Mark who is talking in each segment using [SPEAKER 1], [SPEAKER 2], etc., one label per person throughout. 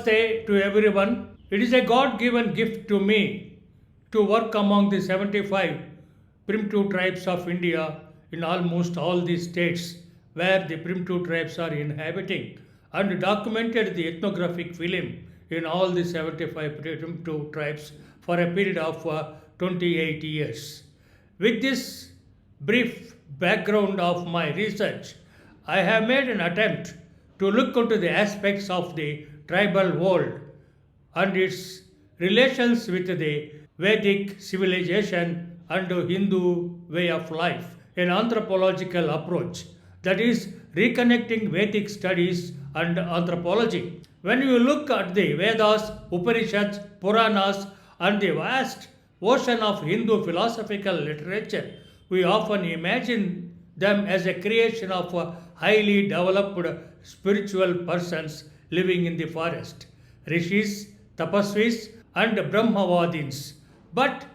[SPEAKER 1] Namaste to everyone. It is a God-given gift to me to work among the 75 primitive tribes of India in almost all the states where the primitive tribes are inhabiting and documented the ethnographic film in all the 75 primitive tribes for a period of 28 years. With this brief background of my research, I have made an attempt to look into the aspects of the tribal world and its relations with the Vedic civilization and Hindu way of life, an anthropological approach that is reconnecting Vedic studies and anthropology. When you look at the Vedas, Upanishads, Puranas, and the vast ocean of Hindu philosophical literature, we often imagine them as a creation of highly developed spiritual persons living in the forest, Rishis, Tapasvis, and Brahmavadins. But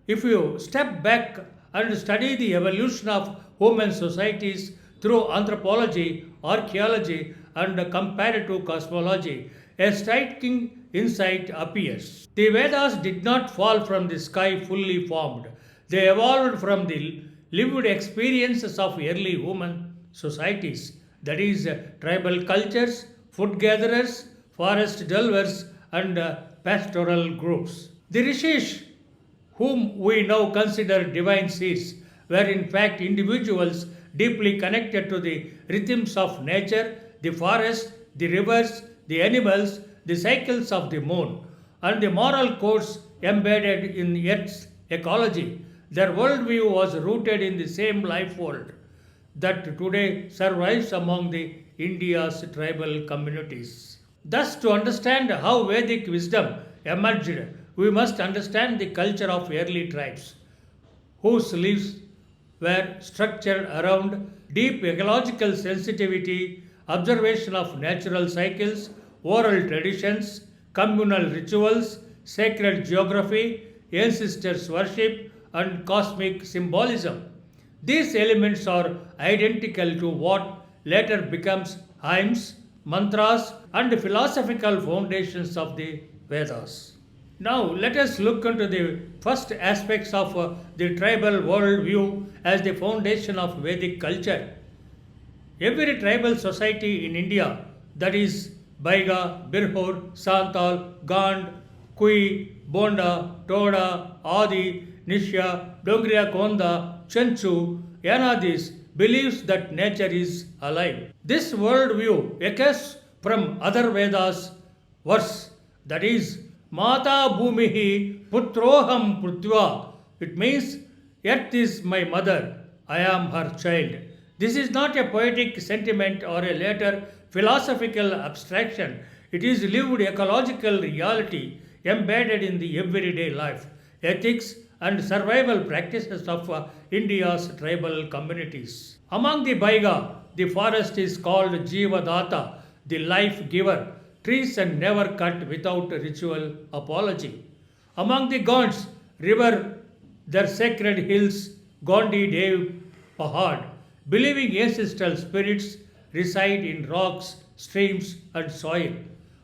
[SPEAKER 1] if you step back and study the evolution of human societies through anthropology, archaeology, and comparative cosmology, a striking insight appears. The Vedas did not fall from the sky fully formed. They evolved from the lived experiences of early human societies, that is, tribal cultures, food gatherers, forest dwellers, and pastoral groups. The Rishis, whom we now consider divine seers, were in fact individuals deeply connected to the rhythms of nature, the forest, the rivers, the animals, the cycles of the moon, and the moral codes embedded in Earth's ecology. Their worldview was rooted in the same life world that today survives among the India's tribal communities. Thus, to understand how Vedic wisdom emerged, we must understand the culture of early tribes, whose lives were structured around deep ecological sensitivity, observation of natural cycles, oral traditions, communal rituals, sacred geography, ancestors' worship, and cosmic symbolism. These elements are identical to what later becomes hymns, mantras, and philosophical foundations of the Vedas. Now, let us look into the first aspects of the tribal worldview as the foundation of Vedic culture. Every tribal society in India, that is, Baiga, Birhur, Santal, Gand, Kui, Bonda, Toda, Adi, Nishya, Dongriya Konda, Chanchu, NAIDU'S, believes that nature is alive. This worldview echoes from other Vedas verse, that is, Mata Bhumihi Putroham Prutva. It means, Earth is my mother, I am her child. This is not a poetic sentiment or a later philosophical abstraction. It is lived ecological reality embedded in the everyday life, ethics, and survival practices of India's tribal communities. Among the Baiga, the forest is called Jivadata, the life giver. Trees are never cut without ritual apology. Among the Gonds, river, their sacred hills, Gondi Dev Pahad, believing ancestral spirits reside in rocks, streams, and soil.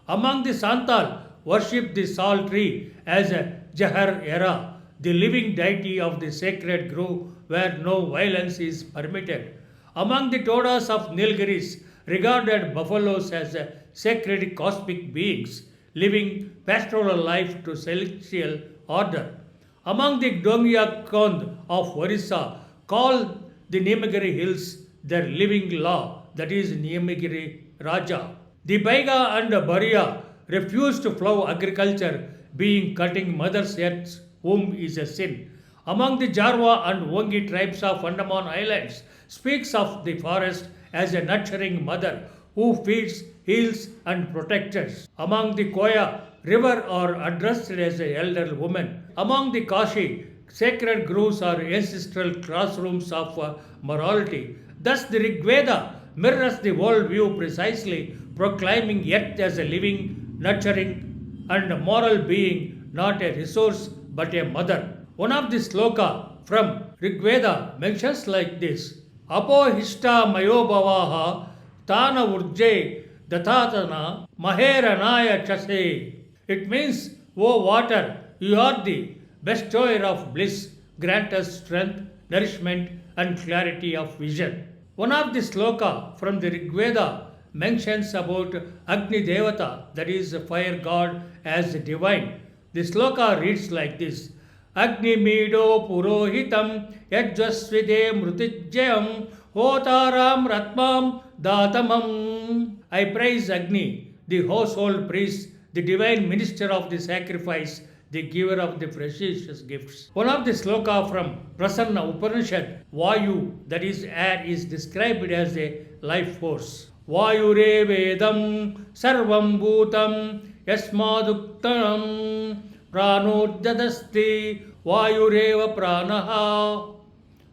[SPEAKER 1] Among the Santal, worship the sal tree as a Jahar Era, the living deity of the sacred grove where no violence is permitted. Among the Todas of Nilgiris, regarded buffaloes as sacred cosmic beings, living pastoral life to celestial order. Among the Dongya Kond of Orissa, call the Nimagiri hills their living law, that is Nimagiri Raja. The Baiga and Bariya refuse to plough agriculture, being cutting Mother's Earth's womb is a sin. Among the Jarwa and Wongi tribes of Andaman Islands, speaks of the forest as a nurturing mother who feeds, heals, and protects. Among the Koya, river are addressed as an elder woman. Among the Kashi, sacred groves are ancestral classrooms of morality. Thus, the Rig Veda mirrors the worldview precisely, proclaiming Earth as a living, nurturing, and moral being, not a resource but a mother. One of the sloka from Rig Veda mentions like this: Apo hista mayobhavaha tana urje Datatana Maheranaya Chase. It means, O water, you are the bestower of bliss, grant us strength, nourishment, and clarity of vision. One of the sloka from the Rig Veda mentions about Agni Devata, that is, the fire god, as divine. The sloka reads like this: Agni Mido Purohitam Yajasvide Mrutijayam Hotaram Ratmam Datamam. I praise Agni, the household priest, the divine minister of the sacrifice, the giver of the precious gifts. One of the sloka from Prasanna Upanishad, Vayu, that is air, is described as a life force. Vayure Vedam Sarvam Bhutam Yasmaduktanam Pranodjadasti Vayureva Pranaha.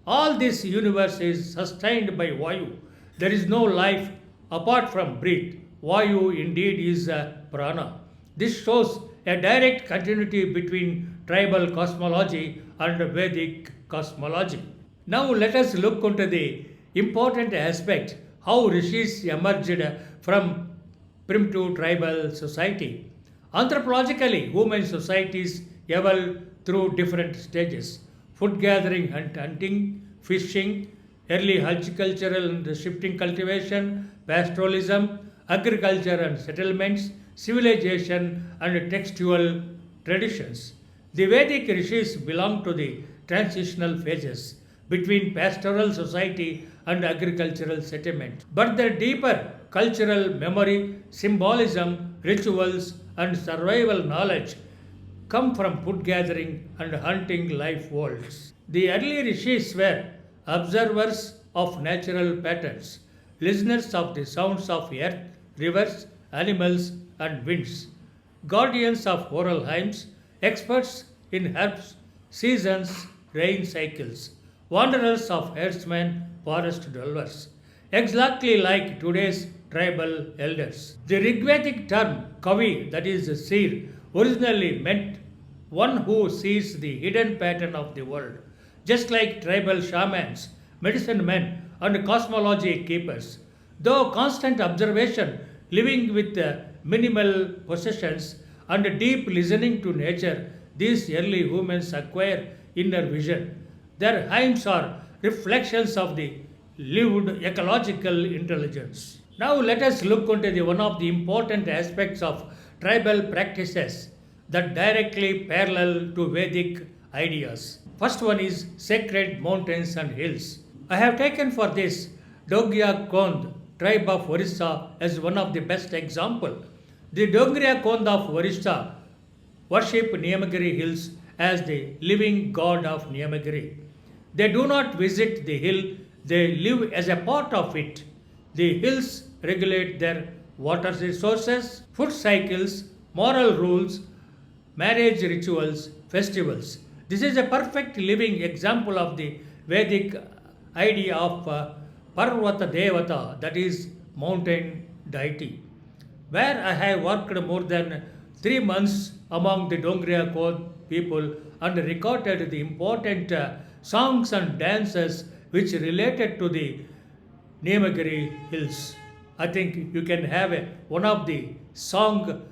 [SPEAKER 1] All this universe is sustained by Vayu. There is no life apart from breath. Vayu indeed is a prana. This shows a direct continuity between tribal cosmology and Vedic cosmology. Now let us look into the important aspect how Rishis emerged from primitive tribal society. Anthropologically, human societies evolved through different stages: food gathering and hunting, fishing, early horticultural and shifting cultivation, pastoralism, agriculture and settlements, civilization and textual traditions. The Vedic Rishis belong to the transitional phases between pastoral society and agricultural settlement. But their deeper cultural memory, symbolism, rituals, and survival knowledge come from food gathering and hunting life worlds. The early Rishis were observers of natural patterns, listeners of the sounds of earth, rivers, animals, and winds, guardians of oral hymns, experts in herbs, seasons, rain cycles, wanderers of herdsmen, forest dwellers, exactly like today's tribal elders. The Rigvedic term Kavi, that is seer, originally meant one who sees the hidden pattern of the world, just like tribal shamans, medicine men, and cosmology keepers. Though constant observation, living with minimal possessions, and deep listening to nature, these early humans acquire inner vision. Their hymns are reflections of the lived ecological intelligence. Now let us look into one of the important aspects of tribal practices that directly parallel to Vedic ideas. First one is sacred mountains and hills. I have taken for this Dogya Kond, tribe of Orissa, as one of the best example. The Dongriya Kond of Orissa worship Niyamagiri hills as the living god of Niyamagiri. They do not visit the hill, they live as a part of it. The hills regulate their water resources, food cycles, moral rules, marriage rituals, festivals. This is a perfect living example of the Vedic idea of Parvata Devata, that is mountain deity. Where I have worked more than 3 months among the Dongriya Kod people and recorded the important songs and dances which related to the Niyamagiri hills. I think you can have one of the song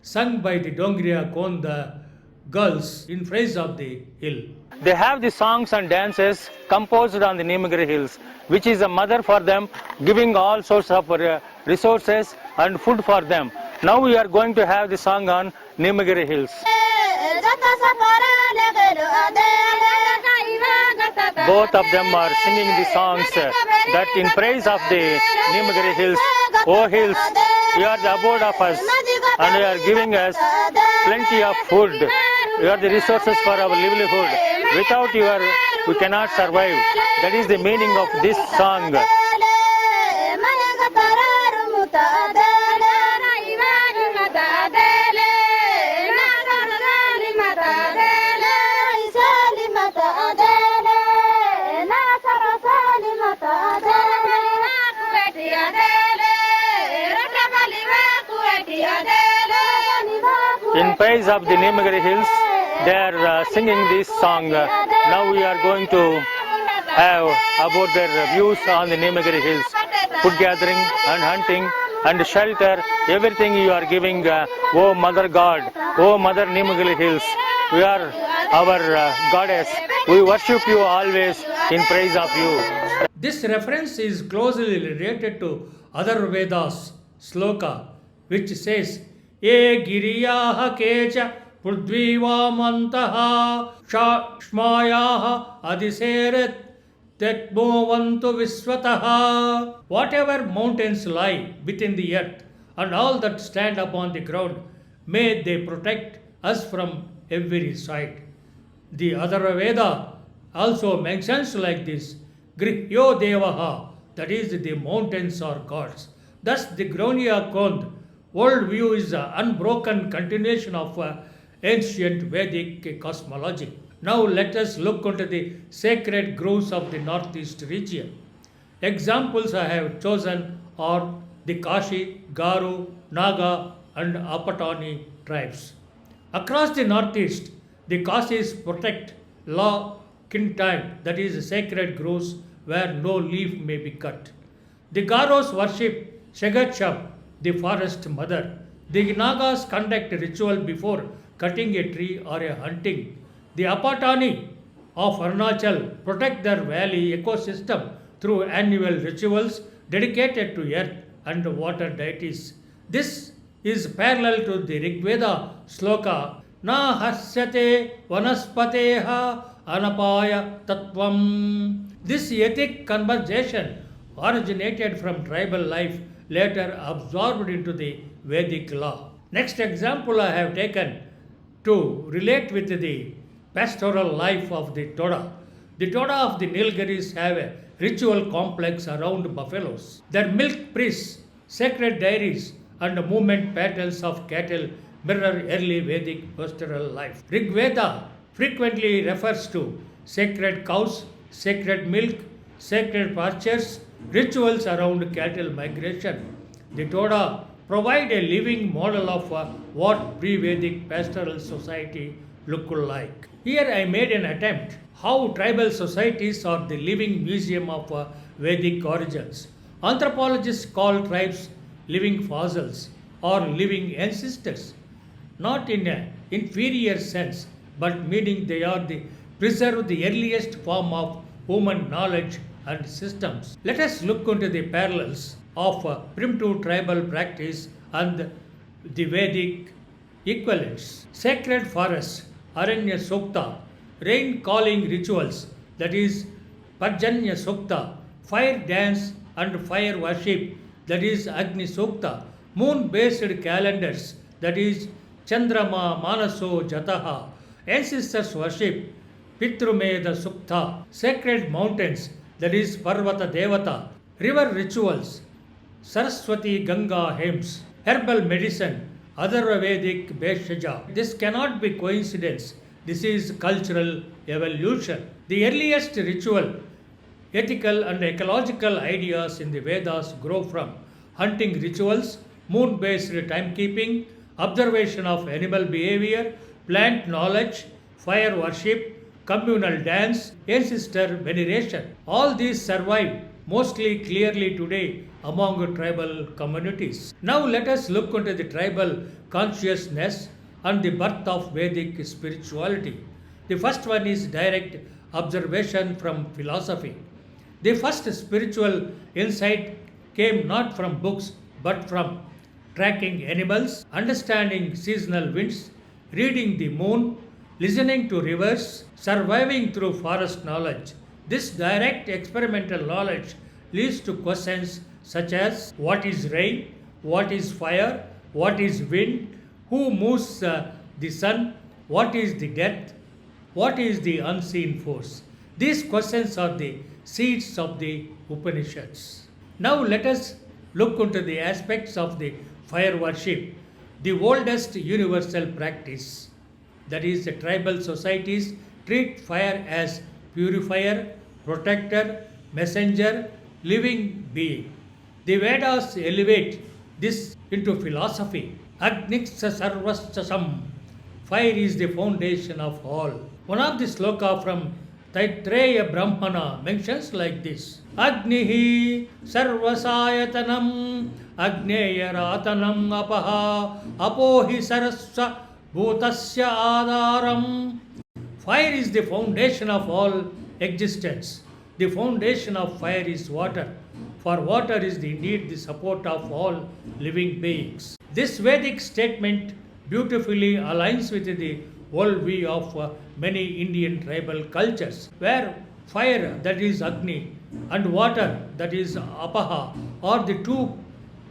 [SPEAKER 1] sung by the Dongriya Konda girls in praise of the hill. They have the songs and dances composed on the Niyamagiri hills, which is a mother for them, giving all sorts of resources and food for them. Now we are going to have the song on Niyamagiri hills. Both of them are singing the songs that in praise of the Niyamagiri hills. O hills, you are the abode of us and you are giving us plenty of food. You are the resources for our livelihood. Without you, we cannot survive. That is the meaning of this song. In praise of the Niyamagiri hills, they are singing this song. Now we are going to have about their views on the Niyamagiri hills, food gathering and hunting,
[SPEAKER 2] and shelter, everything you are giving, O Mother God, O Mother Nimagili Hills. We are our goddess. We worship you always in praise of you.
[SPEAKER 1] This reference is closely related to other Vedas sloka, which says, Ye giriyaha kecha purdvivamantaha shmayaha adiseret tekmovantu visvataha. Whatever mountains lie within the earth and all that stand upon the ground, may they protect us from every side. The other Veda also mentions like this, Grihyo Devaha, that is the mountains are gods. Thus the Gronya Kond worldview is an unbroken continuation of ancient Vedic cosmology. Now let us look into the sacred groves of the northeast region. Examples I have chosen are the Kashi, Garu, Naga and Apatani tribes. Across the northeast, the Kashis protect law, kin time, that is sacred groves where no leaf may be cut. The Garos worship Shagachab, the forest mother. The Nagas conduct ritual before cutting a tree or a hunting. The Apatani of Arunachal protect their valley ecosystem through annual rituals dedicated to earth and water deities. This is parallel to the Rigveda sloka Na hasyate vanaspateha anapaya tattvam. This ethic conversation originated from tribal life, later absorbed into the Vedic law. Next example I have taken to relate with the pastoral life of the Toda. The Toda of the Nilgiris have a ritual complex around buffaloes. Their milk priests, sacred dairies, and movement patterns of cattle mirror early Vedic pastoral life. Rigveda frequently refers to sacred cows, sacred milk, sacred pastures, rituals around cattle migration. The Toda provide a living model of what pre-Vedic pastoral society looked like. Here I made an attempt how tribal societies are the living museum of Vedic origins. Anthropologists call tribes living fossils or living ancestors, not in an inferior sense, but meaning they are the preserve the earliest form of human knowledge and systems. Let us look into the parallels of primitive tribal practice and the Vedic equivalents. Sacred forests, Aranya Sukta, rain calling rituals, that is Parjanya Sukta, fire dance and fire worship, that is Agni Sukta, moon based calendars, that is Chandrama Manaso Jataha, ancestors worship, Pitrumeda Sukta, sacred mountains, that is Parvata Devata, river rituals, Saraswati Ganga hymns, herbal medicine, other Vedic Bheshaja. This cannot be coincidence. This is cultural evolution. The earliest ritual, ethical and ecological ideas in the Vedas grow from hunting rituals, moon-based timekeeping, observation of animal behavior, plant knowledge, fire worship, communal dance, ancestor veneration. All these survive mostly clearly today among tribal communities. Now let us look into the tribal consciousness and the birth of Vedic spirituality. The first one is direct observation from philosophy. The first spiritual insight came not from books but from tracking animals, understanding seasonal winds, reading the moon, listening to rivers, surviving through forest knowledge. This direct experimental knowledge leads to questions such as what is rain, what is fire, what is wind, who moves the sun, what is the death, what is the unseen force. These questions are the seeds of the Upanishads. Now let us look into the aspects of the fire worship, the oldest universal practice. That is, the tribal societies treat fire as purifier, protector, messenger, living being. The Vedas elevate this into philosophy. Agniksa sarvastasam. Fire is the foundation of all. One of the sloka from Taitreya Brahmana mentions like this. Agnihi sarvasayatanam Agneyaratanam apaha apohi sarasya bhutasya adaram. Fire is the foundation of all existence. The foundation of fire is water, for water is indeed the support of all living beings. This Vedic statement beautifully aligns with the worldview of many Indian tribal cultures, where fire, that is Agni, and water, that is Apaha, are the two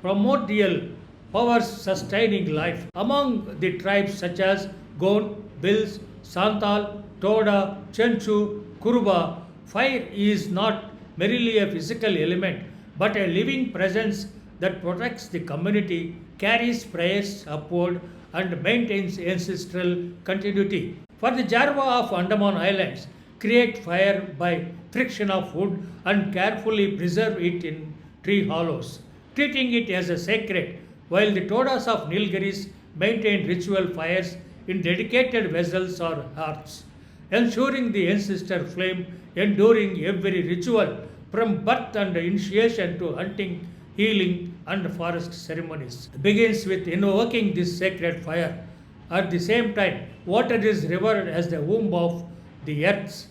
[SPEAKER 1] primordial powers sustaining life. Among the tribes such as Gond, Bils, Santal, Toda, Chenchu, Kuruba, fire is not merely a physical element but a living presence that protects the community, carries prayers upward, and maintains ancestral continuity. For the Jarva of Andaman Islands, create fire by friction of wood and carefully preserve it in tree hollows, treating it as a sacred, while the Todas of Nilgiris maintain ritual fires in dedicated vessels or hearths, ensuring the ancestor flame enduring every ritual from birth and initiation to hunting, healing, and forest ceremonies. It begins with invoking this sacred fire. At the same time, water is revered as the womb of the earth,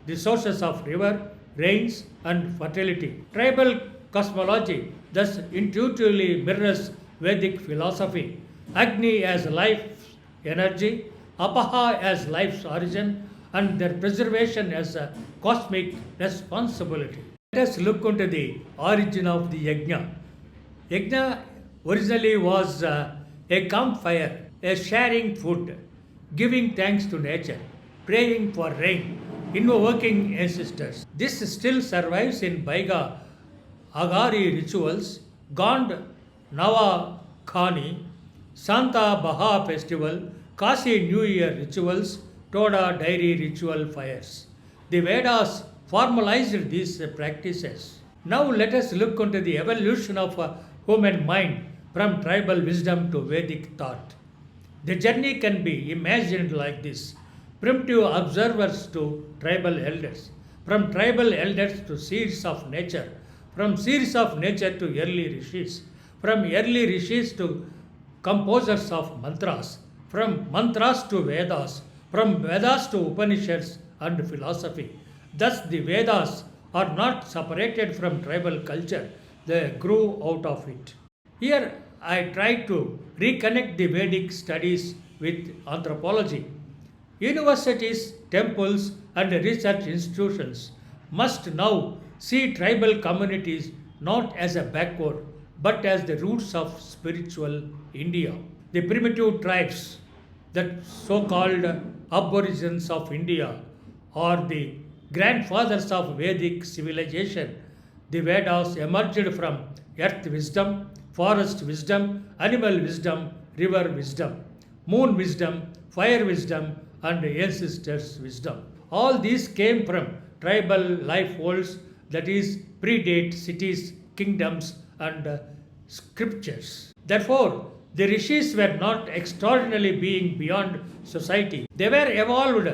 [SPEAKER 1] the sources of river, rains, and fertility. Tribal cosmology thus intuitively mirrors Vedic philosophy. Agni as life's energy, Apaha as life's origin, and their preservation as a cosmic responsibility. Let us look into the origin of the yajna. Yajna originally was a campfire, a sharing food, giving thanks to nature, praying for rain, invoking ancestors. This still survives in Baiga Agari rituals, Gond Nava Khani, Santa Baha festival, Kasi New Year rituals, Toda dairy ritual fires. The Vedas formalized these practices. Now let us look into the evolution of human mind from tribal wisdom to Vedic thought. The journey can be imagined like this: primitive observers to tribal elders, from tribal elders to seers of nature, from seers of nature to early Rishis, from early Rishis to composers of mantras, from mantras to Vedas, from Vedas to Upanishads and philosophy. Thus, the Vedas are not separated from tribal culture, they grew out of it. Here, I try to reconnect the Vedic studies with anthropology. Universities, temples, and research institutions must now see tribal communities not as a backward but as the roots of spiritual India. The primitive tribes, the so called aborigines of India, are the grandfathers of Vedic civilization. The Vedas emerged from earth wisdom, forest wisdom, animal wisdom, river wisdom, moon wisdom, fire wisdom, and ancestors' wisdom. All these came from tribal life forms, that is, predate cities, kingdoms, and scriptures. Therefore, the Rishis were not extraordinary being beyond society. They were evolved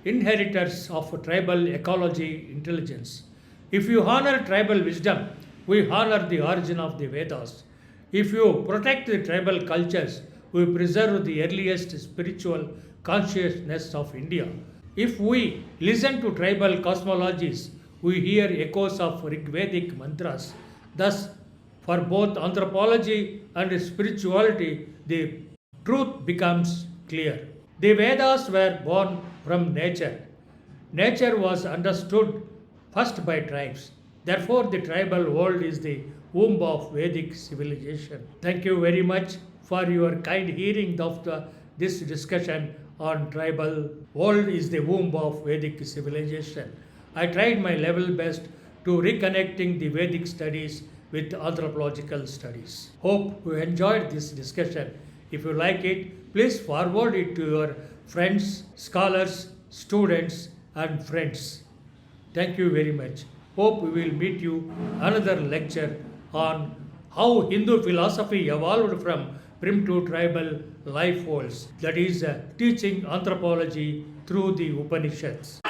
[SPEAKER 1] inheritors of tribal ecology intelligence. If you honor tribal wisdom, we honor the origin of the Vedas. If you protect the tribal cultures, we preserve the earliest spiritual consciousness of India. If we listen to tribal cosmologies, we hear echoes of Rigvedic mantras. Thus, for both anthropology and spirituality, the truth becomes clear. The Vedas were born from nature. Nature was understood first by tribes. Therefore, the tribal world is the womb of Vedic civilization. Thank you very much for your kind hearing of this discussion on tribal world is the womb of Vedic civilization. I tried my level best to reconnecting the Vedic studies with anthropological studies. Hope you enjoyed this discussion. If you like it, please forward it to your friends, scholars, students, and friends. Thank you very much. Hope we will meet you another lecture on how Hindu philosophy evolved from primitive tribal life forms, that is, teaching anthropology through the Upanishads.